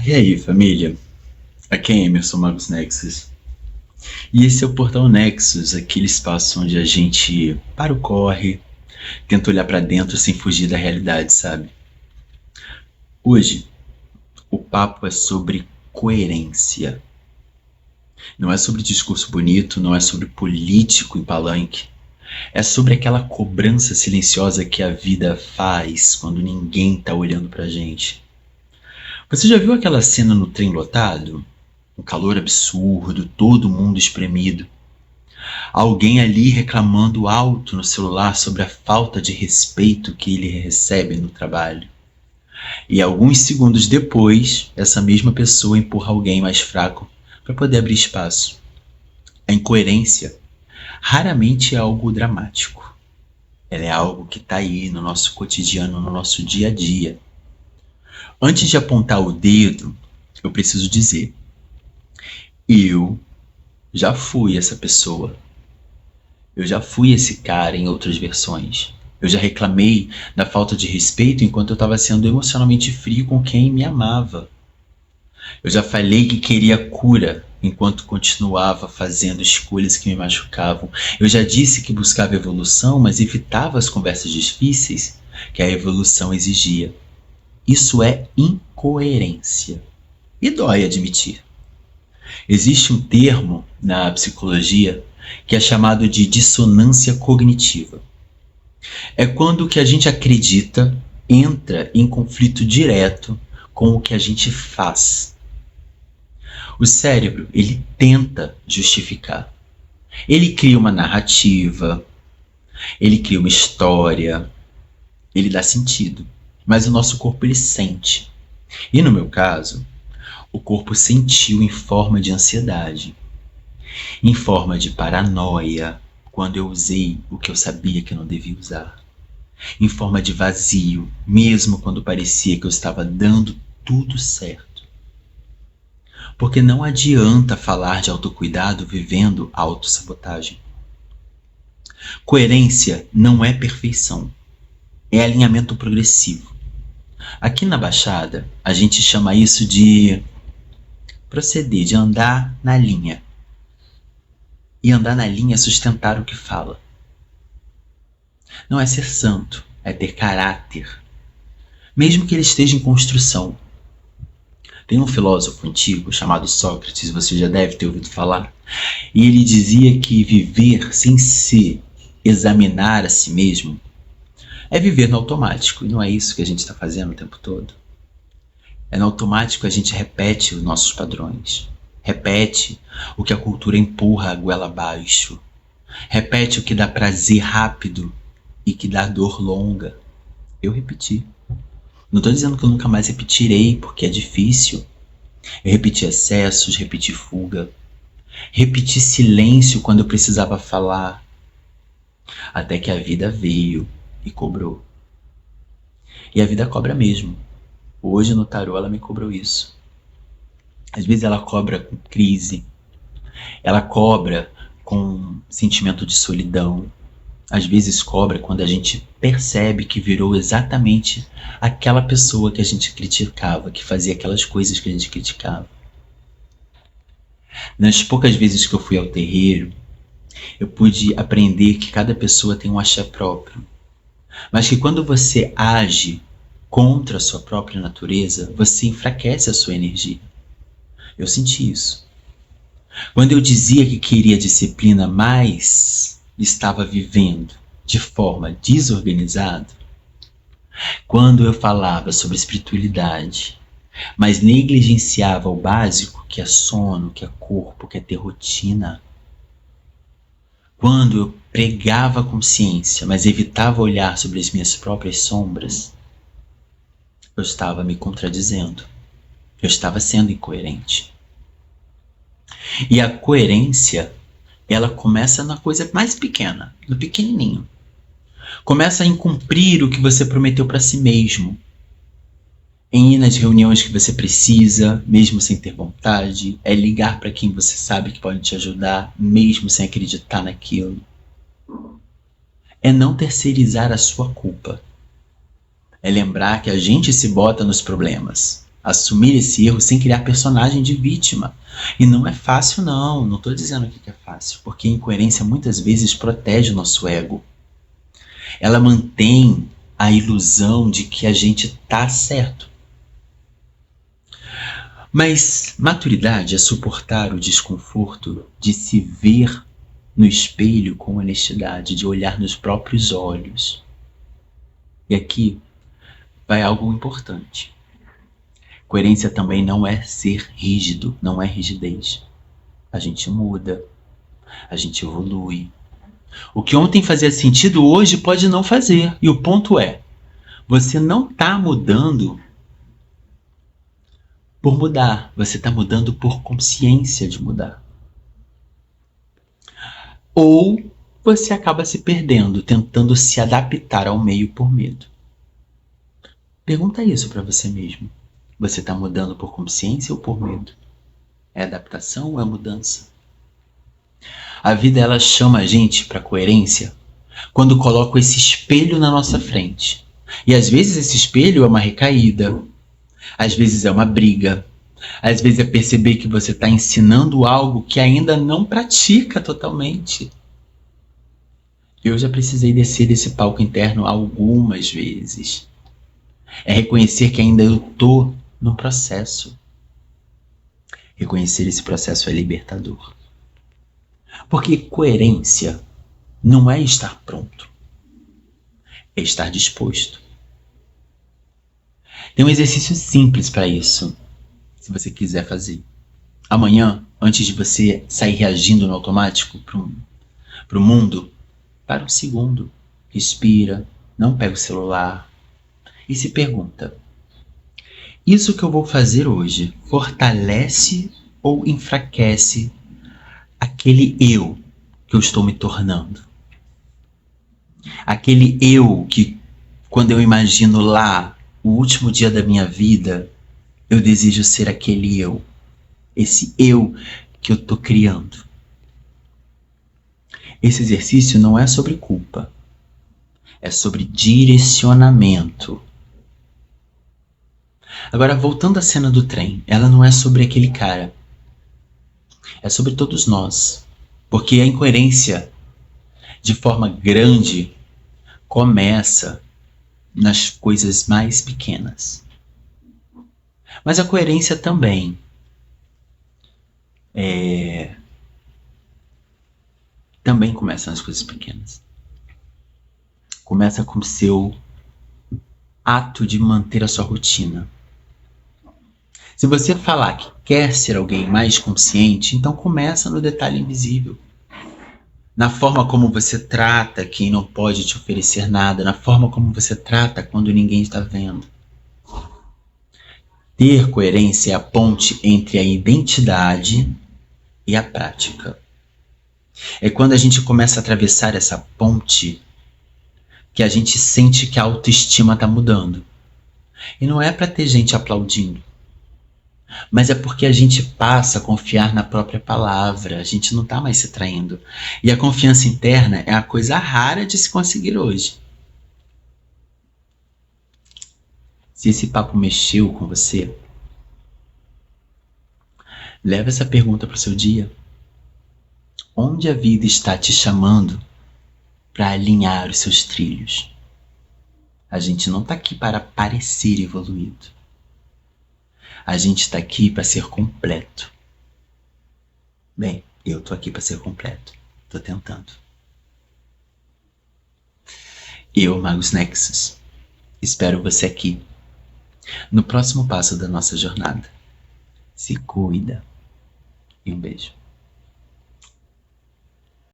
E aí, família? Aqui é Emerson Magos Nexus. E esse é o Portal Nexus, aquele espaço onde a gente para o corre, tenta olhar pra dentro sem fugir da realidade, sabe? Hoje, o papo é sobre coerência. Não é sobre discurso bonito, não é sobre político em palanque. É sobre aquela cobrança silenciosa que a vida faz quando ninguém tá olhando pra gente. Você já viu aquela cena no trem lotado? Um calor absurdo, todo mundo espremido. Alguém ali reclamando alto no celular sobre a falta de respeito que ele recebe no trabalho. E alguns segundos depois, essa mesma pessoa empurra alguém mais fraco para poder abrir espaço. A incoerência raramente é algo dramático. Ela é algo que está aí no nosso cotidiano, no nosso dia a dia. Antes de apontar o dedo, eu preciso dizer: eu já fui essa pessoa. Eu já fui esse cara em outras versões. Eu já reclamei da falta de respeito enquanto eu estava sendo emocionalmente frio com quem me amava. Eu já falei que queria cura enquanto continuava fazendo escolhas que me machucavam. Eu já disse que buscava evolução, mas evitava as conversas difíceis que a evolução exigia. Isso é incoerência. E dói admitir. Existe um termo na psicologia que é chamado de dissonância cognitiva. É quando o que a gente acredita entra em conflito direto com o que a gente faz. O cérebro, ele tenta justificar. Ele cria uma narrativa, ele cria uma história, ele dá sentido. Mas o nosso corpo, ele sente. E no meu caso, o corpo sentiu em forma de ansiedade, em forma de paranoia, quando eu usei o que eu sabia que eu não devia usar, em forma de vazio, mesmo quando parecia que eu estava dando tudo certo. Porque não adianta falar de autocuidado vivendo autossabotagem. Coerência não é perfeição, é alinhamento progressivo. Aqui na Baixada, a gente chama isso de proceder, de andar na linha. E andar na linha é sustentar o que fala. Não é ser santo, é ter caráter. Mesmo que ele esteja em construção. Tem um filósofo antigo chamado Sócrates, você já deve ter ouvido falar, e ele dizia que viver sem se examinar a si mesmo é viver no automático, e não é isso que a gente está fazendo o tempo todo. É no automático a gente repete os nossos padrões, repete o que a cultura empurra a goela abaixo, repete o que dá prazer rápido e que dá dor longa. Eu repeti. Não estou dizendo que eu nunca mais repetirei, porque é difícil. Eu repeti excessos, repeti fuga, repeti silêncio quando eu precisava falar, até que a vida veio e cobrou. E a vida cobra mesmo. Hoje no tarô ela me cobrou isso. Às vezes ela cobra com crise, ela cobra com sentimento de solidão, às vezes cobra quando a gente percebe que virou exatamente aquela pessoa que a gente criticava, que fazia aquelas coisas que a gente criticava. Nas poucas vezes que eu fui ao terreiro, eu pude aprender que cada pessoa tem um axé próprio, mas que quando você age contra a sua própria natureza, você enfraquece a sua energia. Eu senti isso. Quando eu dizia que queria disciplina, mas estava vivendo de forma desorganizada, quando eu falava sobre espiritualidade, mas negligenciava o básico, que é sono, que é corpo, que é ter rotina, quando eu pregava a consciência, mas evitava olhar sobre as minhas próprias sombras, eu estava me contradizendo, eu estava sendo incoerente. E a coerência, ela começa na coisa mais pequena, no pequenininho. Começa em cumprir o que você prometeu para si mesmo. Em ir nas reuniões que você precisa, mesmo sem ter vontade. É ligar para quem você sabe que pode te ajudar, mesmo sem acreditar naquilo. É não terceirizar a sua culpa. É lembrar que a gente se bota nos problemas. assumir esse erro sem criar personagem de vítima. E não é fácil, não. Não estou dizendo que é fácil, porque a incoerência muitas vezes protege o nosso ego. Ela mantém a ilusão de que a gente tá certo. Mas maturidade é suportar o desconforto de se ver no espelho com honestidade, de olhar nos próprios olhos. E aqui vai algo importante. Coerência também não é ser rígido, não é rigidez. A gente muda, a gente evolui. O que ontem fazia sentido, hoje pode não fazer. E o ponto é, você não está mudando por mudar, você está mudando por consciência de mudar. Ou você acaba se perdendo, tentando se adaptar ao meio por medo. Pergunta isso para você mesmo. Você está mudando por consciência ou por medo? É adaptação ou é mudança? A vida, ela chama a gente para coerência quando coloca esse espelho na nossa frente. E às vezes esse espelho é uma recaída, às vezes é uma briga, às vezes é perceber que você está ensinando algo que ainda não pratica totalmente. Eu já precisei descer desse palco interno algumas vezes. É reconhecer que ainda eu estou no processo. Reconhecer esse processo é libertador. Porque coerência não é estar pronto, é estar disposto. Tem um exercício simples para isso, se você quiser fazer. Amanhã, antes de você sair reagindo no automático para o mundo, para um segundo, respira, não pega o celular e se pergunta: isso que eu vou fazer hoje fortalece ou enfraquece aquele eu que eu estou me tornando? Aquele eu que, quando eu imagino lá o último dia da minha vida, eu desejo ser aquele eu. Esse eu que eu estou criando. Esse exercício não é sobre culpa. É sobre direcionamento. Agora, voltando à cena do trem, ela não é sobre aquele cara. É sobre todos nós. Porque a incoerência, de forma grande, começa nas coisas mais pequenas. Mas a coerência também também começa nas coisas pequenas. Começa com o seu ato de manter a sua rotina. Se você falar que quer ser alguém mais consciente, então começa no detalhe invisível. Na forma como você trata quem não pode te oferecer nada, na forma como você trata quando ninguém está vendo. Ter coerência é a ponte entre a identidade e a prática. É quando a gente começa a atravessar essa ponte que a gente sente que a autoestima está mudando. E não é para ter gente aplaudindo, mas é porque a gente passa a confiar na própria palavra, a gente não está mais se traindo. E a confiança interna é a coisa rara de se conseguir hoje. Se esse papo mexeu com você, leva essa pergunta para o seu dia. Onde a vida está te chamando para alinhar os seus trilhos? A gente não está aqui para parecer evoluído. A gente está aqui para ser completo. Bem, eu estou aqui para ser completo. Estou tentando. Eu, Magos Nexus, espero você aqui no próximo passo da nossa jornada. Se cuida e um beijo.